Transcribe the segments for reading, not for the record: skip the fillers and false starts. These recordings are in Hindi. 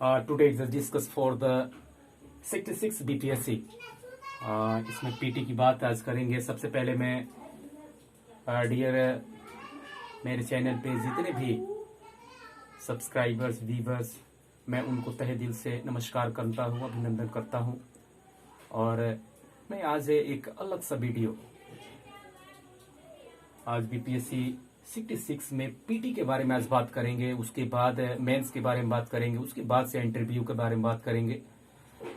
Today is discuss for the 66 BPSC। इसमें पीटी की बात आज करेंगे। सबसे पहले मैं डियर मेरे चैनल पे जितने भी सब्सक्राइबर्स व्यूवर्स, मैं उनको तहे दिल से नमस्कार करता हूँ, अभिनंदन करता हूँ। और मैं आज एक अलग सा वीडियो, आज बीपीएससी 66 में पीटी के बारे में आज बात करेंगे। उसके बाद मेंस के बारे में बात करेंगे, उसके बाद से इंटरव्यू के बारे में बात करेंगे।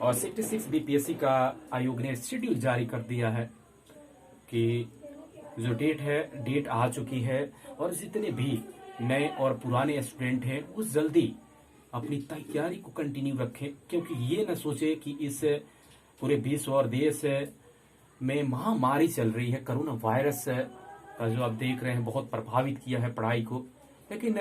और 66 बीपीएससी का आयोग ने शेड्यूल जारी कर दिया है कि जो डेट आ चुकी है और जितने भी नए और पुराने स्टूडेंट हैं वो जल्दी अपनी तैयारी को कंटिन्यू रखें, क्योंकि ये न सोचे कि इस पूरे विश्व और देश में महामारी चल रही है। कोरोना वायरस का जो आप देख रहे हैं बहुत प्रभावित किया है पढ़ाई को, लेकिन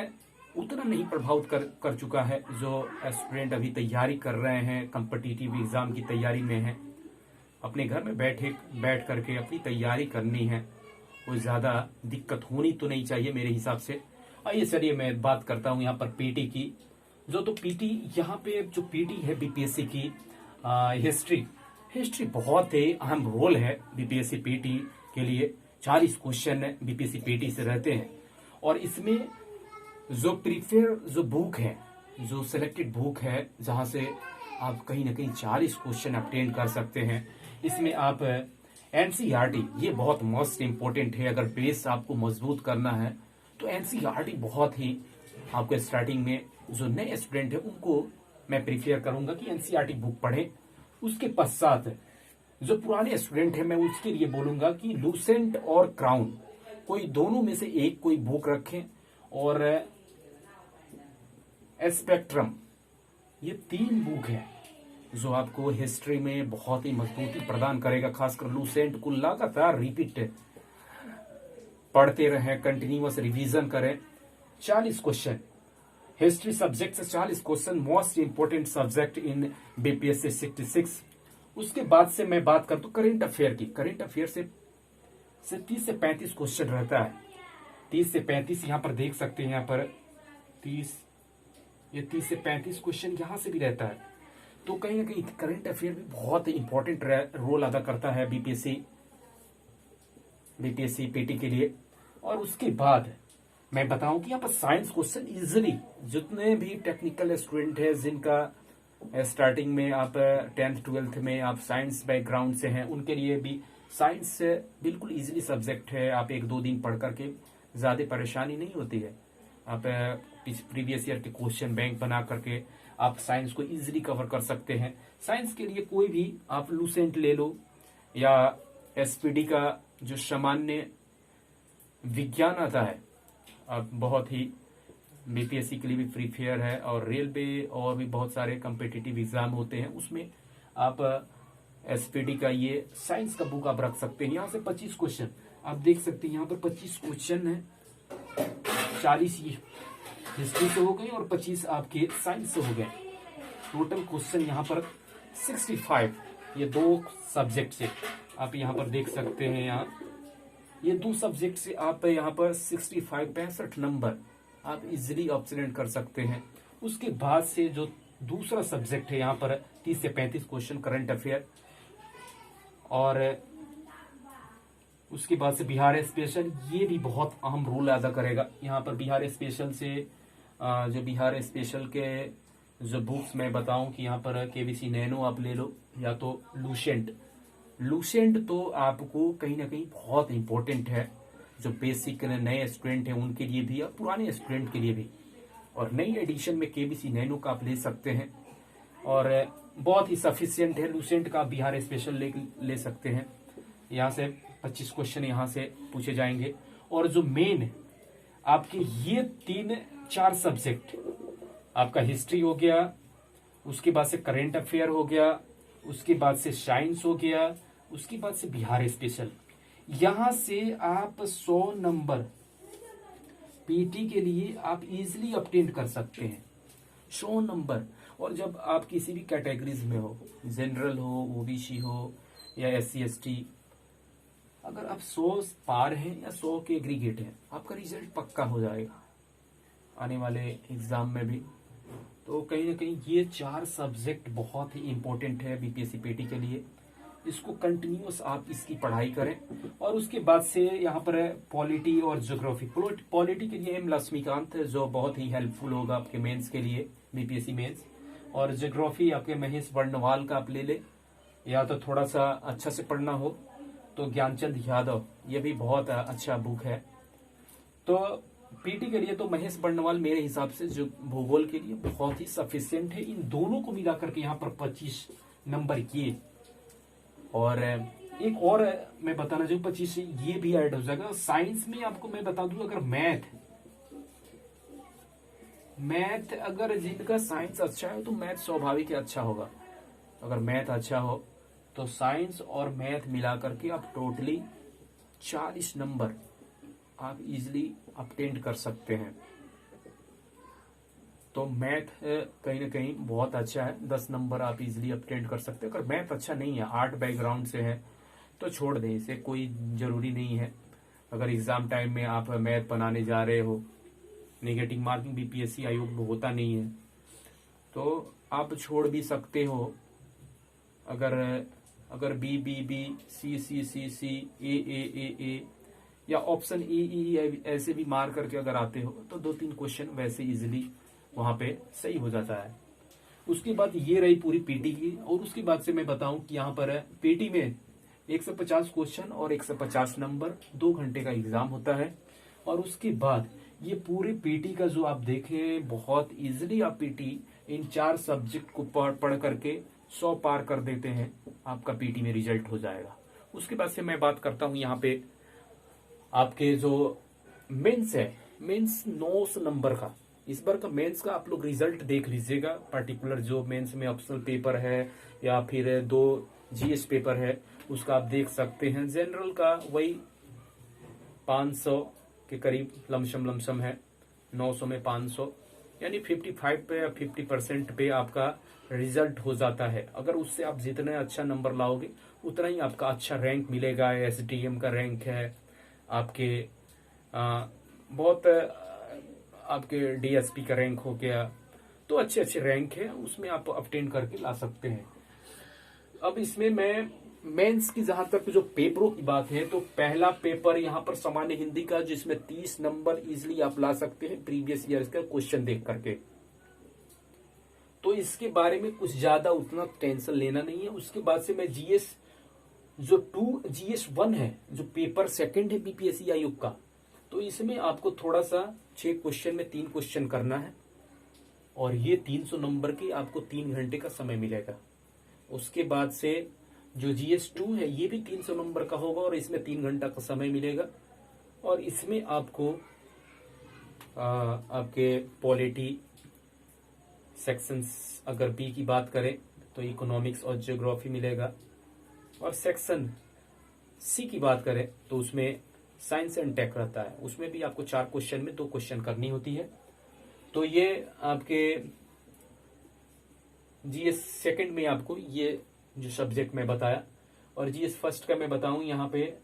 उतना नहीं प्रभावित कर चुका है। जो स्टूडेंट अभी तैयारी कर रहे हैं, कॉम्पिटिटिव एग्जाम की तैयारी में हैं, अपने घर में बैठ करके अपनी तैयारी करनी है। कोई ज़्यादा दिक्कत होनी तो नहीं चाहिए मेरे हिसाब से। आइए चलिए मैं बात करता हूँ यहाँ पर पीटी की। तो पीटी यहाँ पे जो पीटी है बीपीएससी की हिस्ट्री बहुत ही अहम रोल है बीपीएससी पीटी के लिए। 40 क्वेश्चन बीपीएससी पीटी से रहते हैं और इसमें जो जो बुक है, जो सिलेक्टेड बुक है, जहां से आप कहीं ना कहीं 40 क्वेश्चन अटेंड कर सकते हैं। इसमें आप एनसीईआरटी, ये बहुत मोस्ट इम्पोर्टेंट है। अगर बेस आपको मजबूत करना है तो एनसीईआरटी बहुत ही आपको स्टार्टिंग में जो नए स्टूडेंट है उनको मैं प्रिफेयर करूंगा कि एनसीईआरटी बुक पढ़ें। उसके पश्चात जो पुराने स्टूडेंट है मैं उसके लिए बोलूंगा कि लूसेंट और क्राउन, कोई दोनों में से एक कोई बुक रखें। और स्पेक्ट्रम, ये 3 बुक है जो आपको हिस्ट्री में बहुत ही मजबूती प्रदान करेगा। खासकर लूसेंट को लगातार रिपीट पढ़ते रहें, कंटिन्यूअस रिवीजन करें। 40 क्वेश्चन हिस्ट्री सब्जेक्ट से, 40 question, most important subject in BPSC 66। उसके बाद से मैं बात करता हूँ करेंट अफेयर की। करेंट अफेयर से 30 से 35 क्वेश्चन रहता है। 30 से 35 यहाँ पर देख सकते हैं। यहाँ पर 30 से 35 क्वेश्चन यहाँ से भी रहता है। तो कहीं ना कहीं करंट अफेयर भी बहुत इंपॉर्टेंट रोल अदा करता है बीपीएससी पीटी के लिए। और उसके बाद मैं बताऊं कि यहाँ पर साइंस क्वेश्चन इजिली, जितने भी टेक्निकल स्टूडेंट है जिनका स्टार्टिंग में आप 10th 12th में आप साइंस बैकग्राउंड से हैं, उनके लिए भी साइंस बिल्कुल इजीली सब्जेक्ट है। आप 1-2 दिन पढ़ करके ज्यादा परेशानी नहीं होती है। आप प्रीवियस ईयर के क्वेश्चन बैंक बना करके आप साइंस को इजीली कवर कर सकते हैं। साइंस के लिए कोई भी आप लूसेंट ले लो या एसपीडी का जो सामान्य विज्ञान आता है, आप बहुत ही बीपीएससी के लिए भी प्रीफेयर है। और रेलवे और भी बहुत सारे कॉम्पिटिटिव एग्जाम होते हैं, उसमें आप एसपीडी का ये साइंस का बुक आप रख सकते हैं। यहाँ से 25 क्वेश्चन आप देख सकते हैं। यहाँ पर 25 क्वेश्चन है, 40 ये हिस्ट्री से हो गए और 25 आपके साइंस से हो गए। टोटल क्वेश्चन यहाँ पर 65, ये 2 सब्जेक्ट से आप यहाँ पर देख सकते हैं। यहाँ ये 2 सब्जेक्ट से आप यहाँ पर 65 नंबर आप इजिली ऑब्सेंट कर सकते हैं। उसके बाद से जो दूसरा सब्जेक्ट है यहाँ पर 30 से 35 क्वेश्चन करंट अफेयर। और उसके बाद से बिहार स्पेशल, ये भी बहुत अहम रोल अदा करेगा। यहाँ पर बिहार स्पेशल से जो बिहार स्पेशल के जो बुक्स मैं बताऊं कि यहाँ पर केबीसी नैनो आप ले लो या तो लूसेंट तो आपको कहीं ना कहीं बहुत इंपॉर्टेंट है। जो बेसिक नए स्टूडेंट हैं उनके लिए भी और पुराने स्टूडेंट के लिए भी। और नई एडिशन में केबीसी नैनो का आप ले सकते हैं और बहुत ही सफिशियंट है। लूसेंट का बिहार स्पेशल ले सकते हैं। यहाँ से 25 क्वेश्चन यहाँ से पूछे जाएंगे। और जो मेन आपके ये 3-4 सब्जेक्ट, आपका हिस्ट्री हो गया, उसके बाद से करेंट अफेयर हो गया, उसके बाद से साइंस हो गया, उसके बाद से बिहार स्पेशल, यहां से आप 100 नंबर पीटी के लिए आप इजिली ऑब्टेन कर सकते हैं। 100 नंबर। और जब आप किसी भी कैटेगरीज में हो, जनरल हो, ओबीसी हो या एससी एसटी, अगर आप 100 पार हैं या 100 के एग्रीगेट हैं, आपका रिजल्ट पक्का हो जाएगा आने वाले एग्जाम में भी। तो कहीं ना कहीं ये 4 सब्जेक्ट बहुत ही इंपॉर्टेंट है बीपीएससी पीटी के लिए। इसको कंटिन्यूस आप इसकी पढ़ाई करें। और उसके बाद से यहाँ पर पॉलिटी और ज्योग्राफी। पॉलिटी के लिए एम लक्ष्मीकांत जो बहुत ही हेल्पफुल होगा आपके मेंस के लिए, बीपीएससी मेंस। और ज्योग्राफी आपके महेश वर्णवाल का आप ले ले, या तो थोड़ा सा अच्छा से पढ़ना हो तो ज्ञानचंद यादव, ये भी बहुत अच्छा बुक है। तो पीटी के लिए तो महेश वर्णवाल मेरे हिसाब से जो भूगोल के लिए बहुत ही सफिशियंट है। इन दोनों को मिलाकर के यहाँ पर 25 नंबर किए। और एक और मैं बताना चाहूँ 25 से ये भी ऐड हो जाएगा। साइंस में आपको मैं बता दूं, अगर मैथ अगर जिनका साइंस अच्छा है तो मैथ स्वाभाविक है अच्छा होगा। अगर मैथ अच्छा हो तो साइंस और मैथ मिलाकर के आप टोटली 40 नंबर आप इजिली अटेंड कर सकते हैं। तो मैथ कहीं ना कहीं बहुत अच्छा है, 10 नंबर आप इजिली अटेंड कर सकते हैं। अगर मैथ अच्छा नहीं है, आर्ट बैकग्राउंड से है, तो छोड़ दें, इसे कोई जरूरी नहीं है। अगर एग्जाम टाइम में आप मैथ बनाने जा रहे हो, नेगेटिव मार्किंग बीपीएससी आयोग में होता नहीं है, तो आप छोड़ भी सकते हो। अगर बी बी बी, सी सी सी सी, ए या ऑप्शन ई ऐसे भी मार करके अगर आते हो तो 2-3 क्वेश्चन वैसे इजिली वहां पे सही हो जाता है। उसके बाद ये रही पूरी पीटी की। और उसके बाद से मैं बताऊं कि यहाँ पर पीटी में 150 क्वेश्चन और 150 नंबर, 2 घंटे का एग्जाम होता है। और उसके बाद ये पूरे पीटी का जो आप देखें, बहुत इजिली आप पीटी इन 4 सब्जेक्ट को पढ़ करके 100 पार कर देते हैं, आपका पीटी में रिजल्ट हो जाएगा। उसके बाद से मैं बात करता हूं यहाँ पे आपके जो मेंस है, मेंस 900 नंबर का। इस बार का मेंस का आप लोग रिजल्ट देख लीजिएगा। पर्टिकुलर जो मेंस में ऑप्शनल पेपर है या फिर 2 जीएस पेपर है, उसका आप देख सकते हैं। जनरल का वही 500 के करीब लमसम है, 900 में 500, यानी 55 पे या 50% पे आपका रिजल्ट हो जाता है। अगर उससे आप जितने अच्छा नंबर लाओगे उतना ही आपका अच्छा रैंक मिलेगा। एसडीएम का रैंक है आपके, बहुत आपके डीएसपी का रैंक हो गया, तो अच्छे अच्छे रैंक है, उसमें आप अटेंड करके ला सकते हैं। अब इसमें मैं मेंस की जहां तक जो पेपरों की बात है, तो पहला पेपर यहाँ पर सामान्य हिंदी का, जिसमें 30 नंबर इजिली आप ला सकते हैं प्रीवियस ईयर का क्वेश्चन देख करके। तो इसके बारे में कुछ ज्यादा उतना टेंशन लेना नहीं है। उसके बाद से मैं जीएस जो 2 जीएस 1 है, जो पेपर सेकंड है बीपीएससी आयोग का, तो इसमें आपको थोड़ा सा 6 क्वेश्चन में 3 क्वेश्चन करना है। और ये 300 नंबर के आपको 3 घंटे का समय मिलेगा। उसके बाद से जो जीएस 2 है, ये भी 300 नंबर का होगा और इसमें 3 घंटा का समय मिलेगा। और इसमें आपको आपके पॉलिटी सेक्शंस, अगर बी की बात करें तो इकोनॉमिक्स और ज्योग्राफी मिलेगा। और सेक्शन सी की बात करें तो उसमें साइंस एंड टेक रहता है, उसमें भी आपको 4 क्वेश्चन में 2 क्वेश्चन करनी होती है। तो ये आपके जीएस सेकंड में आपको ये जो सब्जेक्ट मैं बताया। और जीएस फर्स्ट का मैं बताऊं यहाँ पे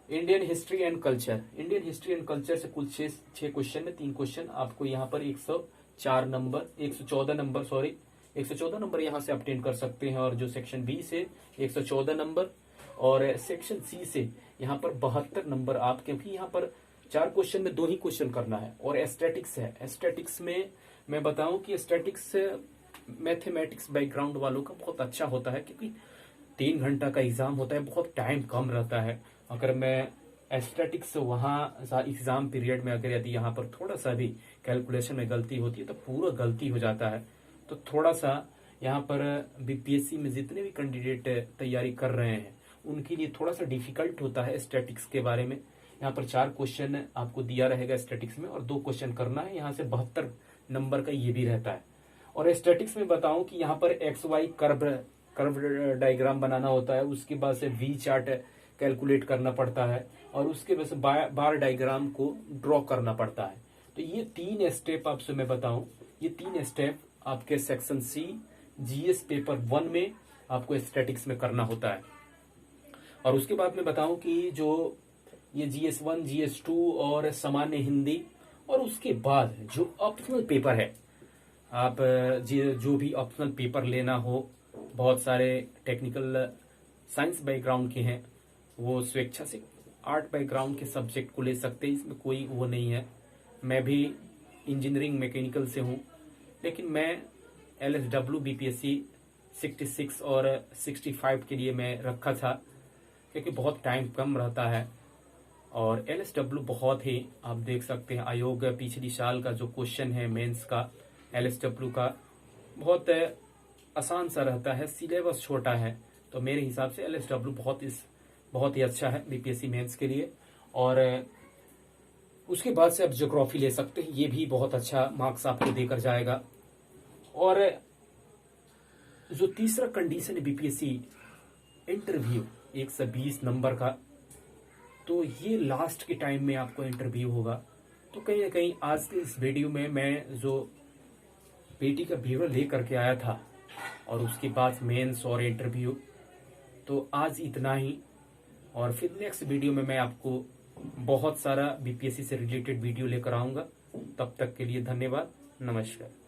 Indian history and culture. Indian history and culture से कुल 6 क्वेश्चन में 3 क्वेश्चन आपको यहाँ पर 114 नंबर यहाँ से अटेंड कर सकते हैं। और जो सेक्शन बी से 114 नंबर और सेक्शन सी से यहाँ पर 72 नंबर आप, क्योंकि यहाँ पर 4 क्वेश्चन में 2 ही क्वेश्चन करना है। और एस्थेटिक्स है, एस्थेटिक्स में मैं बताऊं कि एस्थेटिक्स मैथमेटिक्स बैकग्राउंड वालों का बहुत अच्छा होता है, क्योंकि 3 घंटा का एग्जाम होता है, बहुत टाइम कम रहता है। अगर मैं एस्थेटिक्स वहां एग्जाम पीरियड में अगर यदि यहाँ पर थोड़ा सा भी कैलकुलेशन में गलती होती है तो पूरा गलती हो जाता है। तो थोड़ा सा यहाँ पर बीपीएससी में जितने भी कैंडिडेट तैयारी कर रहे हैं उनके लिए थोड़ा सा डिफिकल्ट होता है स्टैटिक्स के बारे में। यहाँ पर 4 क्वेश्चन आपको दिया रहेगा स्टैटिक्स में और 2 क्वेश्चन करना है। यहाँ से 72 नंबर का ये भी रहता है। और स्टैटिक्स में बताऊं कि यहाँ पर एक्स वाई कर्व डायग्राम बनाना होता है, उसके बाद से वी चार्ट कैलकुलेट करना पड़ता है और उसके बाद से बार डायग्राम को ड्रॉ करना पड़ता है। तो ये 3 स्टेप आपसे मैं बताऊं, ये 3 स्टेप आपके सेक्शन सी जीएस पेपर 1 में आपको स्टैटिक्स में करना होता है। और उसके बाद मैं बताऊं कि जो ये जीएस 1, जीएस 2 और सामान्य हिंदी और उसके बाद जो ऑप्शनल पेपर है, आप जो भी ऑप्शनल पेपर लेना हो, बहुत सारे टेक्निकल साइंस बैकग्राउंड के हैं, वो स्वेच्छा से आर्ट बैकग्राउंड के सब्जेक्ट को ले सकते हैं, इसमें कोई वो नहीं है। मैं भी इंजीनियरिंग मैकेनिकल से हूँ, लेकिन मैं LSW BPSC 66 और 65 के लिए मैं रखा था, क्योंकि बहुत टाइम कम रहता है। और LSW बहुत ही, आप देख सकते हैं आयोग पिछली साल का जो क्वेश्चन है मेंस का LSW का, बहुत आसान सा रहता है, सिलेबस छोटा है। तो मेरे हिसाब से LSW बहुत ही अच्छा है BPSC मेंस के लिए। और उसके बाद से आप ज्योग्राफी ले सकते हैं, ये भी बहुत अच्छा मार्क्स आपको देकर जाएगा। और जो तीसरा कंडीशन है BPSC इंटरव्यू 120 नंबर का, तो ये लास्ट के टाइम में आपको इंटरव्यू होगा। तो कहीं ना कहीं आज के इस वीडियो में मैं जो पेटी का ब्यूरो लेकर के आया था, और उसके बाद मेंस और इंटरव्यू, तो आज इतना ही। और फिर नेक्स्ट वीडियो में मैं आपको बहुत सारा BPSC से रिलेटेड वीडियो लेकर आऊंगा। तब तक के लिए धन्यवाद, नमस्कार।